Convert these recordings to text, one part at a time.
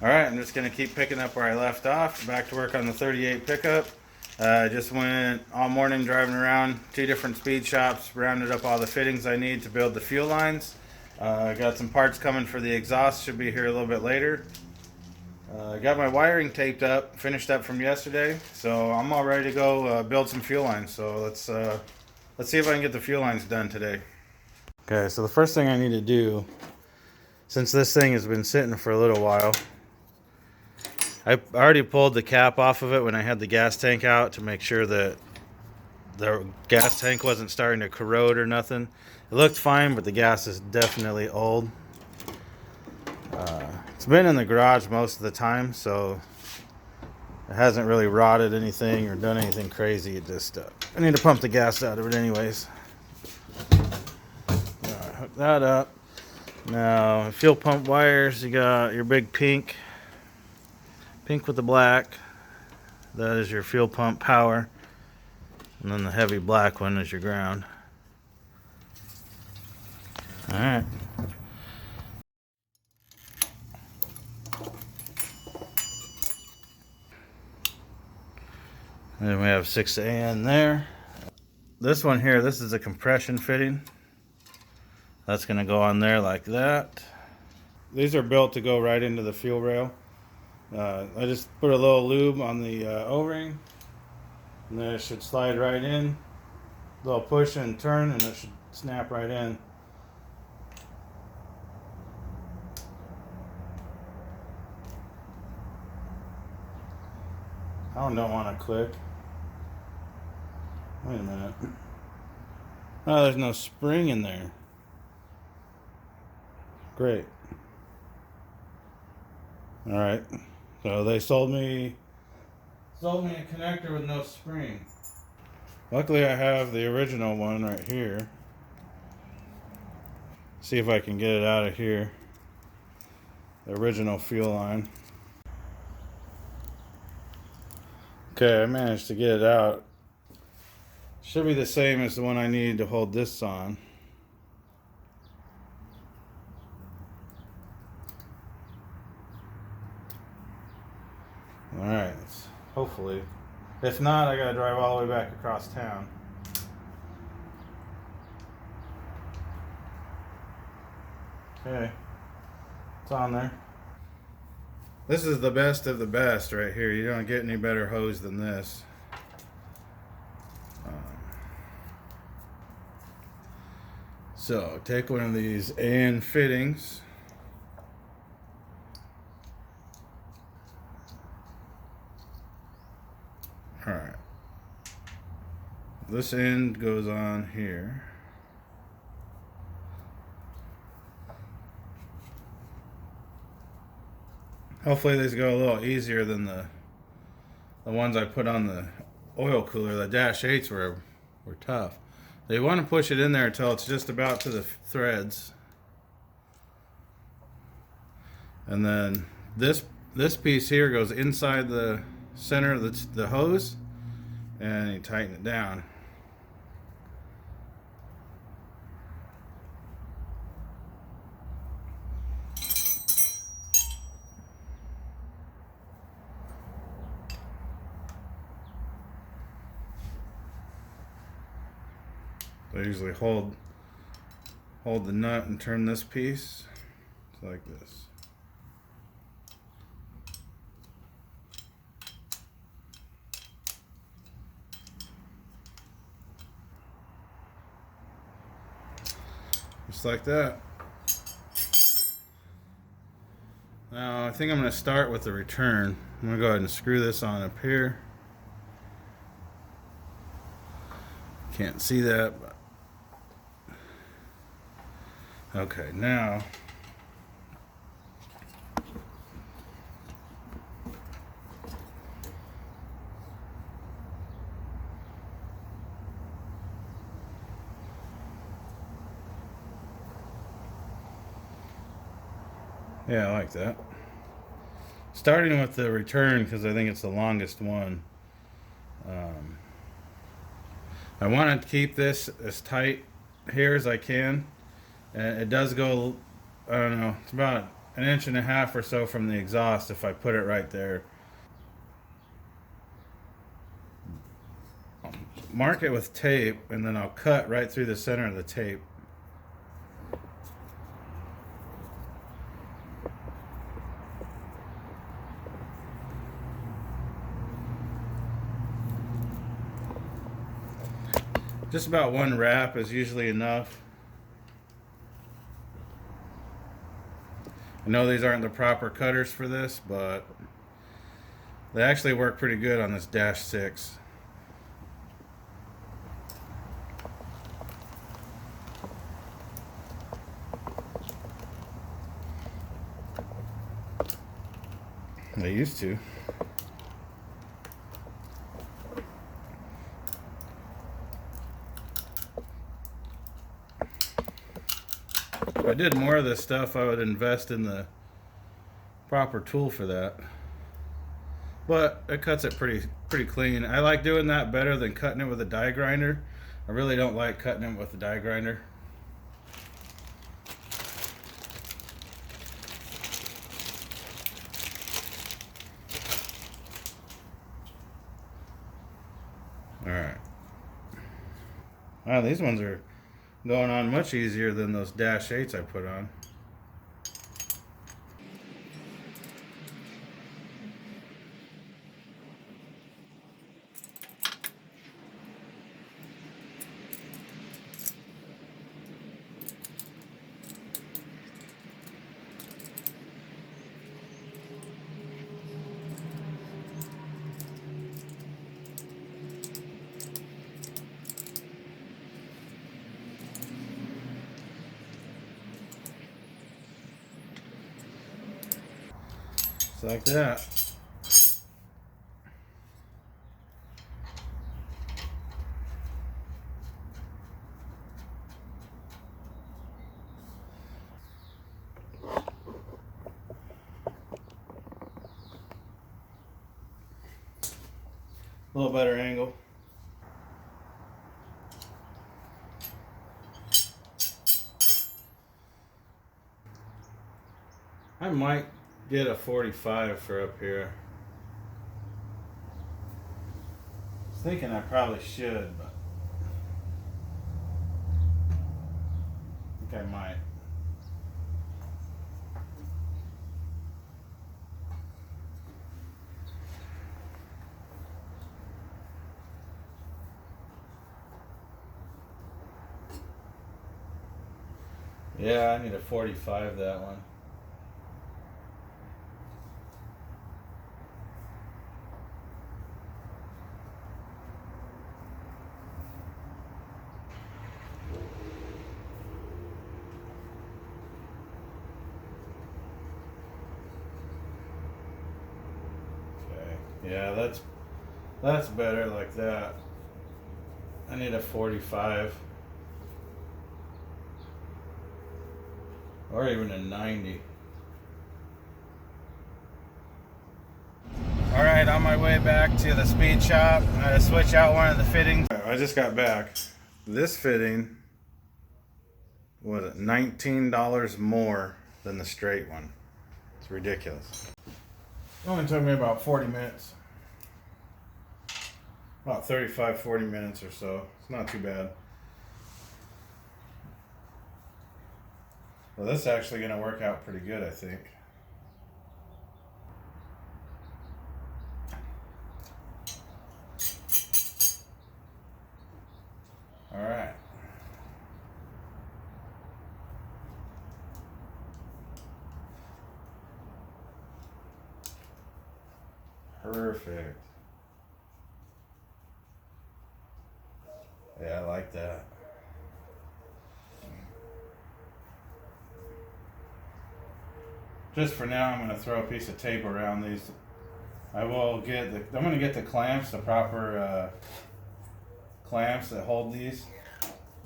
Alright, I'm just going to keep picking up where I left off. Back to work on the 38 pickup. I just went all morning driving around 2 different speed shops, rounded up all the fittings I need to build the fuel lines. I got some parts coming for the exhaust, should be here a little bit later. I got my wiring taped up, finished up from yesterday, so I'm all ready to go build some fuel lines. So let's see if I can get the fuel lines done today. Okay, so the first thing I need to do, since this thing has been sitting for a little while, I already pulled the cap off of it when I had the gas tank out to make sure that the gas tank wasn't starting to corrode or nothing. It looked fine, but the gas is definitely old. It's been in the garage most of the time, so it hasn't really rotted anything or done anything crazy. It just I need to pump the gas out of it anyways. Alright, hook that up. Now, fuel pump wires, you got your big pink with the black. That is your fuel pump power. And then the heavy black one is your ground. Alright. And then we have 6A in there. This one here, this is a compression fitting. That's going to go on there like that. These are built to go right into the fuel rail. I just put a little lube on the O-ring, and then it should slide right in. A little push and turn, and it should snap right in. I don't want to click. Wait a minute. Oh, there's no spring in there. Great. All right. So they sold me a connector with no spring. Luckily, I have the original one right here. See if I can get it out of here. The original fuel line. Okay, I managed to get it out. Should be the same as the one I need to hold this on. Alright, hopefully. If not, I gotta drive all the way back across town. Okay, it's on there. This is the best of the best right here. You don't get any better hose than this. So, take one of these AN fittings. Alright. This end goes on here. Hopefully these go a little easier than the ones I put on the oil cooler. The Dash 8s were tough. They want to push it in there until it's just about to the threads. And then this piece here goes inside the center of the hose, and you tighten it down. I usually hold the nut and turn this piece like this. Just like that. Now I think I'm going to start with the return. I'm going to go ahead and screw this on up here. Can't see that, but okay, now yeah, I like that. Starting with the return because I think it's the longest one. I want to keep this as tight here as I can, and it does go, I don't know, it's about 1 an inch and a half or so from the exhaust if I put it right there. Mark it with tape, and then I'll cut right through the center of the tape. Just about one wrap is usually enough. I know these aren't the proper cutters for this, but they actually work pretty good on this Dash 6. They used to. If I did more of this stuff, I would invest in the proper tool for that. But it cuts it pretty clean. I like doing that better than cutting it with a die grinder. I really don't like cutting it with a die grinder. Alright. Wow, these ones are going on much easier than those Dash 8s I put on. Just like that. A little better angle. I might get a 45 for up here. I was thinking I probably should, but I think I might. Yeah, I need a 45 that one. Yeah, that's better like that. I need a 45. Or even a 90. Alright, on my way back to the speed shop. I had to switch out one of the fittings. I just got back. This fitting was $19 more than the straight one. It's ridiculous. It only took me about 40 minutes. About 35, 40 minutes or so. It's not too bad. Well, this is actually going to work out pretty good, I think. All right. Perfect. Yeah, I like that. Just for now, I'm going to throw a piece of tape around these. I'm going to get the clamps, the proper clamps that hold these.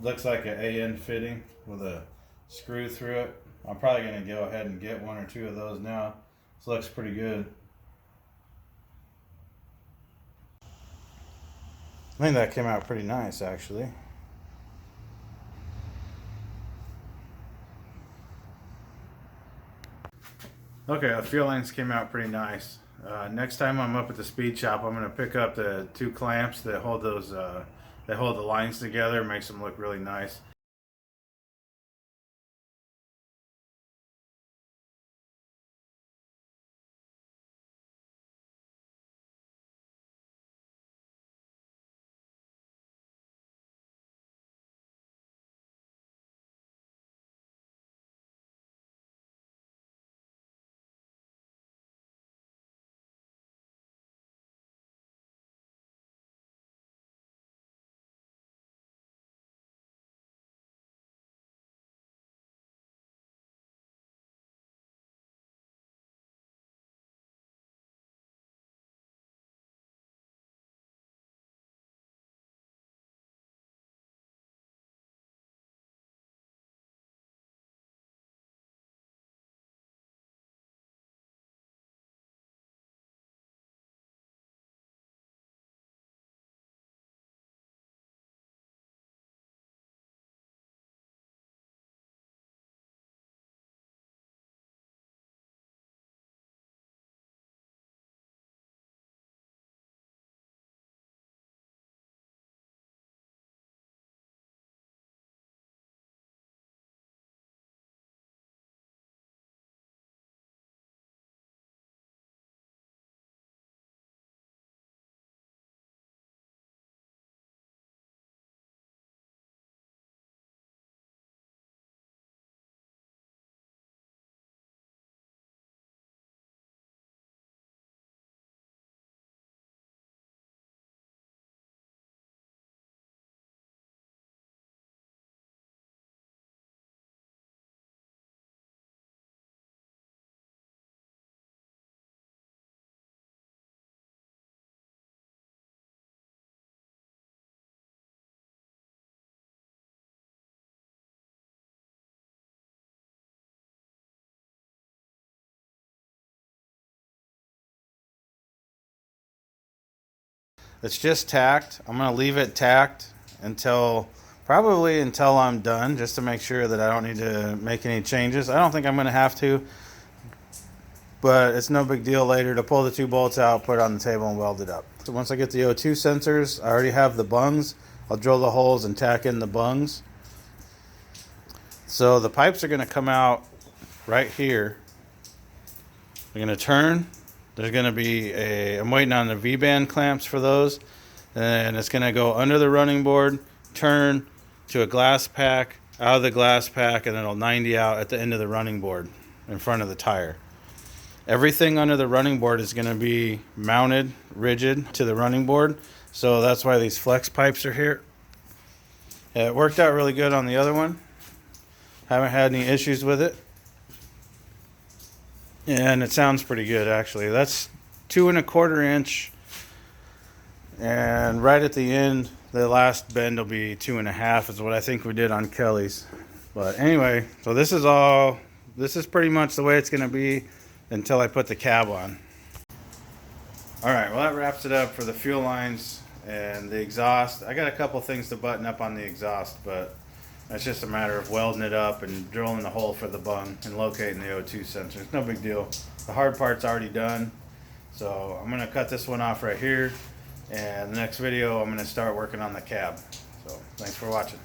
Looks like an AN fitting with a screw through it. I'm probably going to go ahead and get one or two of those now. This looks pretty good. I think that came out pretty nice, actually. Okay, the fuel lines came out pretty nice. Next time I'm up at the speed shop, I'm gonna pick up the 2 clamps that hold those that hold the lines together. Makes them look really nice. It's just tacked. I'm gonna leave it tacked until probably until I'm done, just to make sure that I don't need to make any changes. I don't think I'm gonna have to, but it's no big deal later to pull the 2 bolts out, put it on the table, and weld it up. So once I get the O2 sensors, I already have the bungs. I'll drill the holes and tack in the bungs. So the pipes are gonna come out right here. They're gonna turn. There's gonna be I'm waiting on the V-band clamps for those. And it's gonna go under the running board, turn to a glass pack, out of the glass pack, and it'll 90 out at the end of the running board in front of the tire. Everything under the running board is gonna be mounted rigid to the running board. So that's why these flex pipes are here. It worked out really good on the other one. Haven't had any issues with it. And it sounds pretty good, actually. That's 2 1/4 inch, and right at the end, the last bend will be 2 1/2 is what I think we did on Kelly's. But anyway, so this is pretty much the way it's going to be until I put the cab on. All right, well, that wraps it up for the fuel lines and the exhaust. I got a couple things to button up on the exhaust, but that's just a matter of welding it up and drilling the hole for the bung and locating the O2 sensor. It's no big deal. The hard part's already done. So I'm gonna cut this one off right here. And the next video, I'm gonna start working on the cab. So thanks for watching.